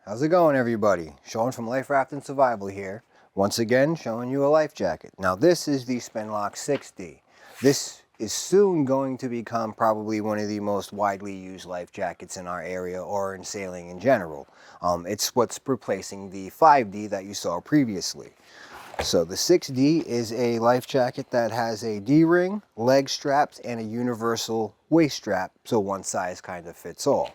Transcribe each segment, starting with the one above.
How's it going, everybody? Sean from Life Raft and Survival here. Once again, showing you a life jacket. Now this is the Spinlock 6D. This is soon going to become probably one of the most widely used life jackets in our area or in sailing in general. It's what's replacing the 5D that you saw previously. So the 6D is a life jacket that has a D-ring, leg straps, and a universal waist strap, so one size kind of fits all.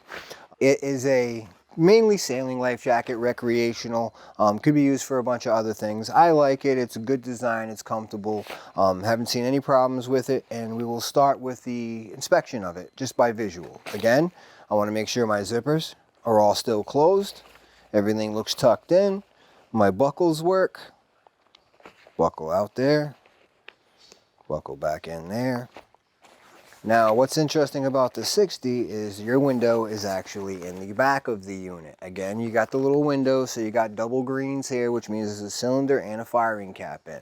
It is a mainly sailing life jacket, recreational, could be used for a bunch of other things. I like it, it's a good design, it's comfortable, haven't seen any problems with it, and we will start with the inspection of it just by visual. Again, I want to make sure my zippers are all still closed, everything looks tucked in, my buckles work, buckle out there, buckle back in there. Now, what's interesting about the 6D is your window is actually in the back of the unit. Again, you got the little window, so you got double greens here, which means there's a cylinder and a firing cap in.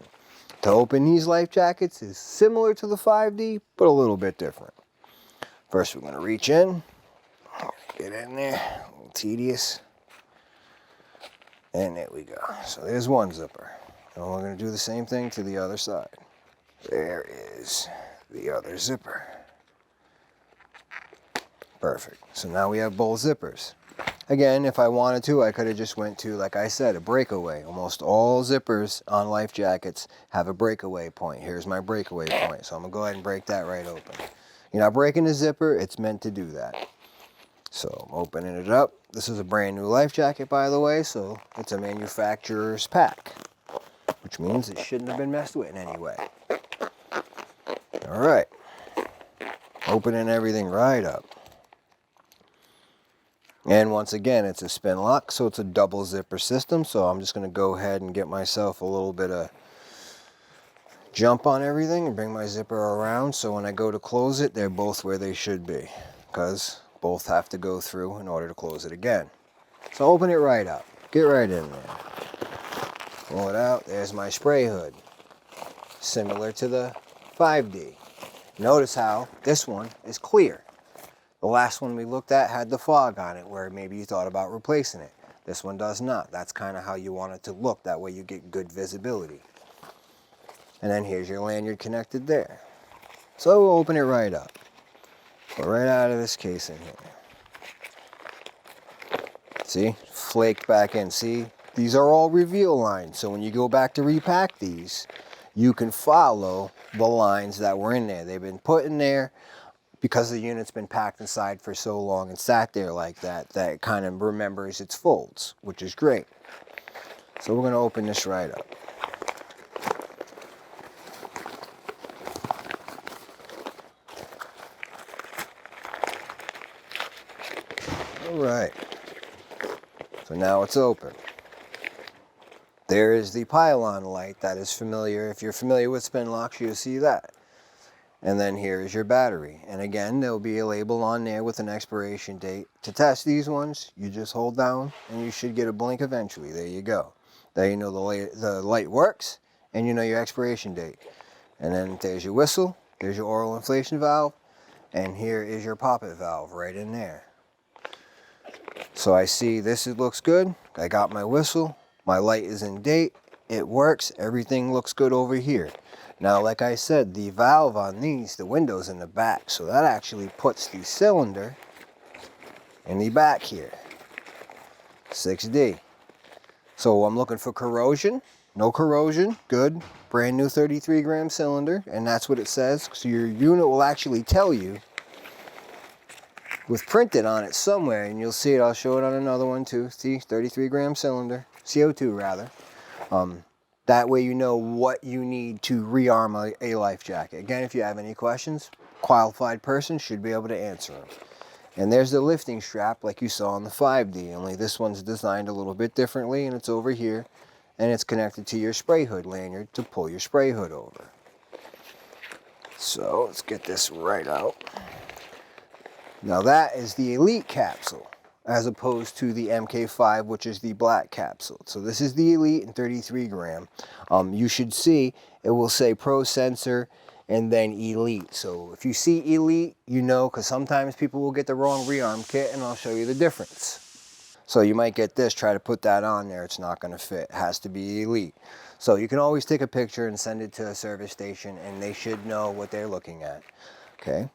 To open these life jackets is similar to the 5D, but a little bit different. First, we're going to reach in, get in there, a little tedious, and there we go. So there's one zipper. And we're going to do the same thing to the other side. There is the other zipper. Perfect. So now we have both zippers. Again, if I wanted to, I could have just went to, like I said, a breakaway. Almost all zippers on life jackets have a breakaway point. Here's my breakaway point. So I'm going to go ahead and break that right open. You're not breaking the zipper, it's meant to do that. So I'm opening it up. This is a brand new life jacket, by the way, so it's a manufacturer's pack, which means it shouldn't have been messed with in any way. All right. Opening everything right up. And once again, it's a Spinlock, so it's a double zipper system. So I'm just going to go ahead and get myself a little bit of jump on everything and bring my zipper around. So when I go to close it, they're both where they should be, because both have to go through in order to close it again. So open it right up. Get right in there. Pull it out. There's my spray hood, similar to the 5D. Notice how this one is clear. The last one we looked at had the fog on it, where maybe you thought about replacing it. This one does not. That's kind of how you want it to look. That way you get good visibility. And then here's your lanyard connected there. So we'll open it right up. Go right out of this case in here. See? Flaked back in. See? These are all reveal lines. So when you go back to repack these, you can follow the lines that were in there. They've been put in there because the unit's been packed inside for so long and sat there like that, that it kind of remembers its folds, which is great. So we're going to open this right up. All right. So now it's open. There is the pylon light that is familiar. If you're familiar with Spinlocks, you'll see that. And then here is your battery. And again, there'll be a label on there with an expiration date. To test these ones, you just hold down and you should get a blink eventually. There you go. There you know the light works and you know your expiration date. And then there's your whistle, there's your oral inflation valve, and here is your poppet valve right in there. So I see this looks good. I got my whistle, my light is in date, it works, everything looks good over here. Now, like I said, the valve on these, the window's in the back, so that actually puts the cylinder in the back here. 6D. So I'm looking for corrosion. No corrosion, good. Brand new 33 gram cylinder, and that's what it says. So your unit will actually tell you with printed on it somewhere, and you'll see it. I'll show it on another one too. See, 33 gram cylinder, CO2 rather. That way you know what you need to rearm a life jacket. Again, if you have any questions, qualified person should be able to answer them. And there's the lifting strap like you saw on the 5D, only this one's designed a little bit differently, and it's over here, and it's connected to your spray hood lanyard to pull your spray hood over. So let's get this right out. Now that is the Elite capsule, as opposed to the MK5, which is the black capsule. So this is the Elite in 33 gram. You should see, it will say Pro Sensor and then Elite. So if you see Elite, you know, because sometimes people will get the wrong rearm kit, and I'll show you the difference. So you might get this, try to put that on there, it's not going to fit. It has to be Elite. So you can always take a picture and send it to a service station, and they should know what they're looking at. Okay,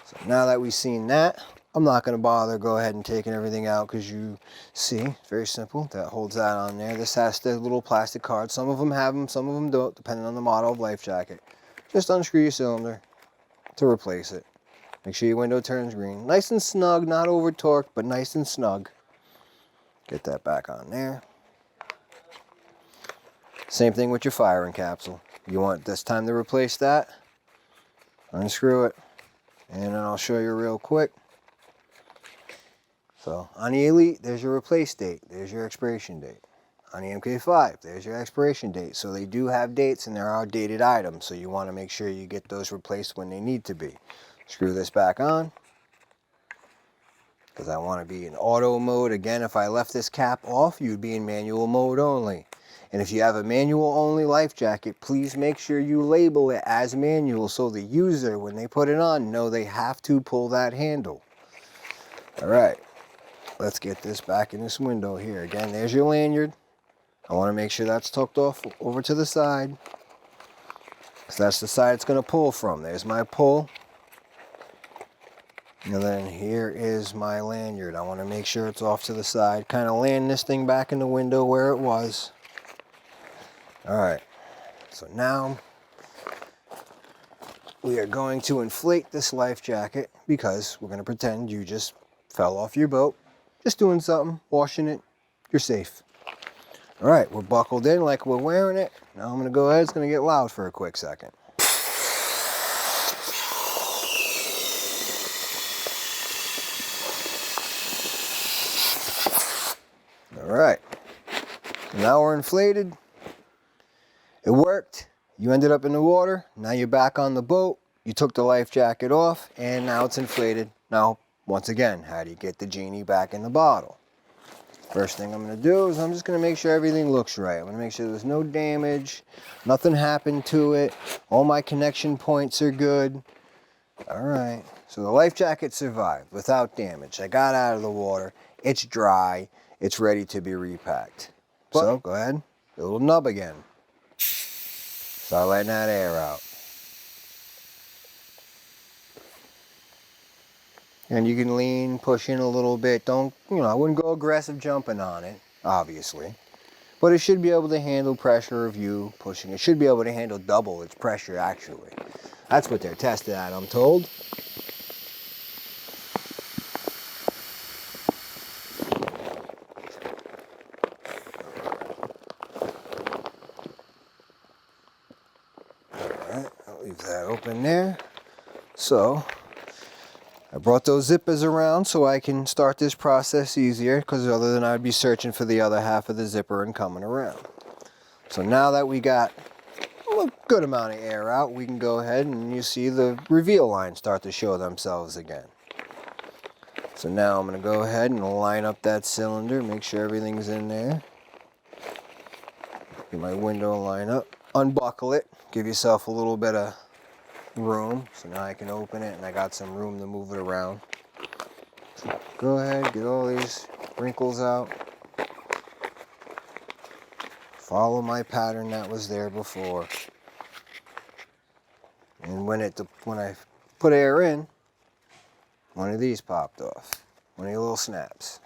so now that we've seen that, I'm not going to bother go ahead and taking everything out, because you see, it's very simple. That holds that on there. This has the little plastic card. Some of them have them, some of them don't, depending on the model of life jacket. Just unscrew your cylinder to replace it. Make sure your window turns green. Nice and snug, not over torqued, but nice and snug. Get that back on there. Same thing with your firing capsule. You want this time to replace that, unscrew it, and then I'll show you real quick. So on the Elite, there's your replace date, there's your expiration date. On the MK5, there's your expiration date. So they do have dates, and there are dated items, so you want to make sure you get those replaced when they need to be. Screw this back on, because I want to be in auto mode. Again, if I left this cap off, you'd be in manual mode only. And if you have a manual only life jacket, please make sure you label it as manual, so the user, when they put it on, know they have to pull that handle. All right, let's get this back in this window here. Again, there's your lanyard. I want to make sure that's tucked off over to the side, because that's the side it's going to pull from. There's my pull. And then here is my lanyard. I want to make sure it's off to the side. Kind of land this thing back in the window where it was. Alright, so now we are going to inflate this life jacket, because we're going to pretend you just fell off your boat. Just doing something, washing it, you're safe. Alright, we're buckled in like we're wearing it. Now I'm going to go ahead, it's going to get loud for a quick second. Alright, now we're inflated. It worked. You ended up in the water. Now you're back on the boat. You took the life jacket off, and now it's inflated. Now, once again, how do you get the genie back in the bottle? First thing I'm going to do is I'm just going to make sure everything looks right. I'm going to make sure there's no damage, nothing happened to it, all my connection points are good. Alright, so the life jacket survived without damage. I got out of the water, it's dry, it's ready to be repacked. So go ahead, the little nub again. Start letting that air out. And you can lean, push in a little bit. Don't, I wouldn't go aggressive jumping on it, obviously. But it should be able to handle pressure of you pushing. It should be able to handle double its pressure, actually. That's what they're tested at, I'm told. Alright, I'll leave that open there. So, I brought those zippers around so I can start this process easier, because other than I'd be searching for the other half of the zipper and coming around. So now that we got a good amount of air out, we can go ahead and you see the reveal lines start to show themselves again. So now I'm going to go ahead and line up that cylinder, make sure everything's in there. Get my window line up, unbuckle it, give yourself a little bit of room. So now I can open it and I got some room to move it around. So go ahead, get all these wrinkles out. Follow my pattern that was there before. And when I put air in, one of these popped off. One of your little snaps.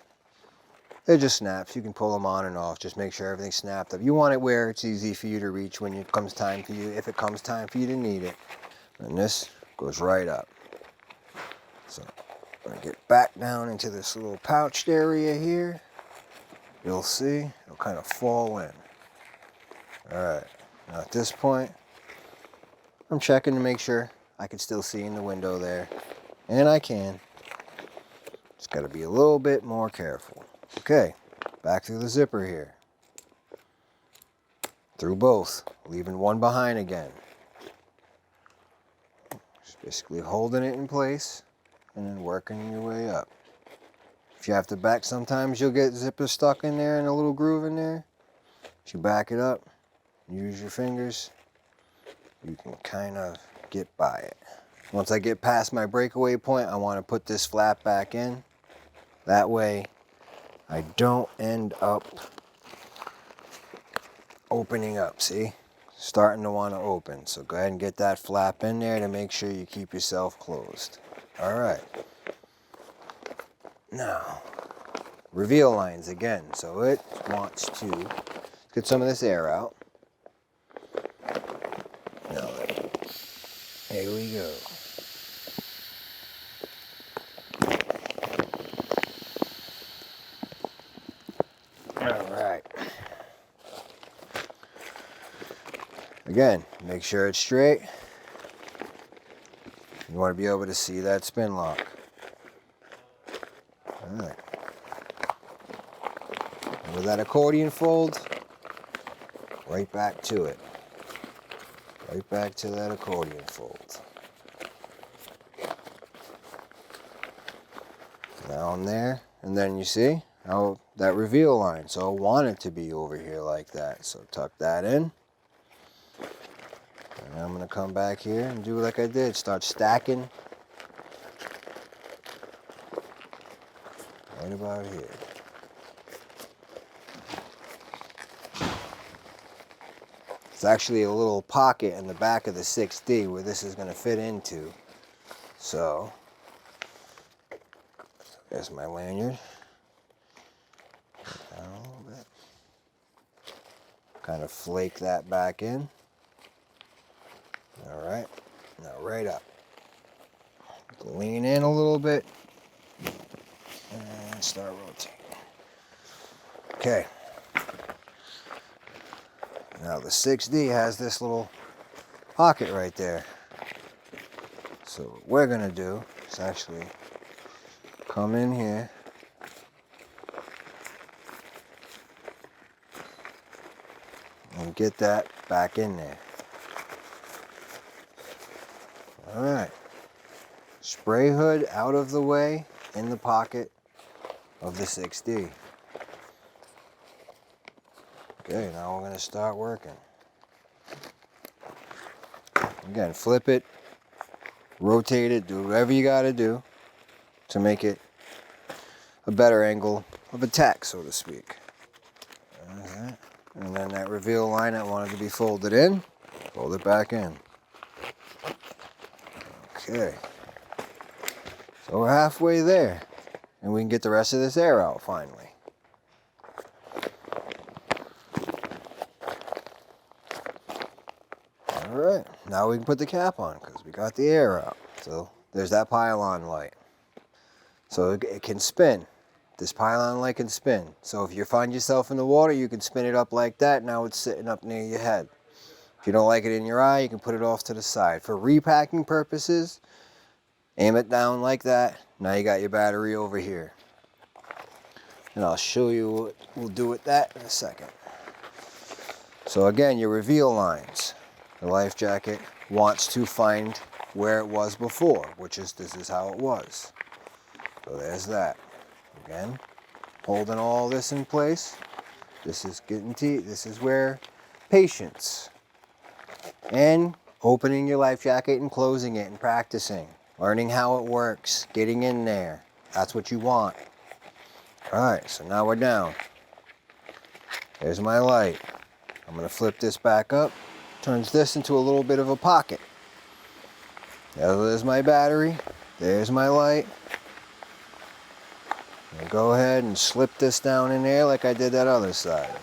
They're just snaps. You can pull them on and off. Just make sure everything's snapped up. You want it where it's easy for you to reach when it comes time for you, if it comes time for you to need it. And this goes right up. So I'm going to get back down into this little pouched area here. You'll see it'll kind of fall in. Alright, now at this point, I'm checking to make sure I can still see in the window there. And I can. Just got to be a little bit more careful. Okay, back through the zipper here. Through both, leaving one behind again. Just basically holding it in place and then working your way up. If you have to back, sometimes you'll get zipper stuck in there and a little groove in there. If you back it up, use your fingers, you can kind of get by it. Once I get past my breakaway point, I want to put this flap back in. That way, I don't end up opening up, see? Starting to want to open. So go ahead and get that flap in there to make sure you keep yourself closed. All right. Now, reveal lines again. So it wants to get some of this air out. Now, here we go. All right. Again, make sure it's straight. You want to be able to see that spin lock. All right. And with that accordion fold, right back to it. Right back to that accordion fold. Down there, and then you see how that reveal line. So I want it to be over here like that. So tuck that in. And I'm going to come back here and do like I did. Start stacking right about here. It's actually a little pocket in the back of the 6D where this is going to fit into. So there's my lanyard. Down a little bit. Kind of flake that back in. All right, now right up. Lean in a little bit and start rotating. Okay. Now the 6D has this little pocket right there. So what we're gonna do is actually come in here and get that back in there. All right, spray hood out of the way in the pocket of the 6D. Okay, now we're gonna start working. Again, flip it, rotate it, do whatever you gotta do to make it a better angle of attack, so to speak. All right. And then that reveal line that wanted to be folded in, fold it back in. Okay. So we're halfway there, and we can get the rest of this air out finally. All right, now we can put the cap on because we got the air out. So there's that pylon light. So it can spin. This pylon light can spin. So if you find yourself in the water, you can spin it up like that. Now it's sitting up near your head. If you don't like it in your eye, you can put it off to the side. For repacking purposes, aim it down like that. Now you got your battery over here. And I'll show you what we'll do with that in a second. So again, your reveal lines. The life jacket wants to find where it was before, which is, this is how it was. So there's that. Again, holding all this in place. This is getting this is where patience and opening your life jacket and closing it and practicing, learning how it works, getting in there. That's what you want. All right, so now we're down. There's my light. I'm going to flip this back up. Turns this into a little bit of a pocket. There's my battery. There's my light. And go ahead and slip this down in there like I did that other side.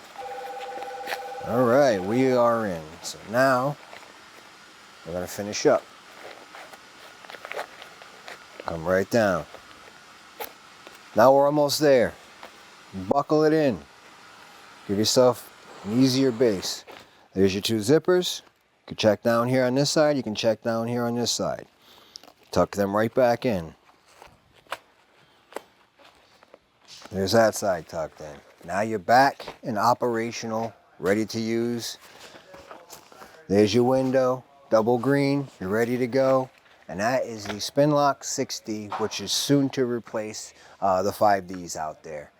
All right, we are in. So now we're going to finish up. Come right down. Now we're almost there. Buckle it in. Give yourself an easier base. There's your two zippers. You can check down here on this side. You can check down here on this side. Tuck them right back in. There's that side tucked in. Now you're back and operational, ready to use. There's your window, double green, you're ready to go. And that is the Spinlock 6D, which is soon to replace the 5Ds out there.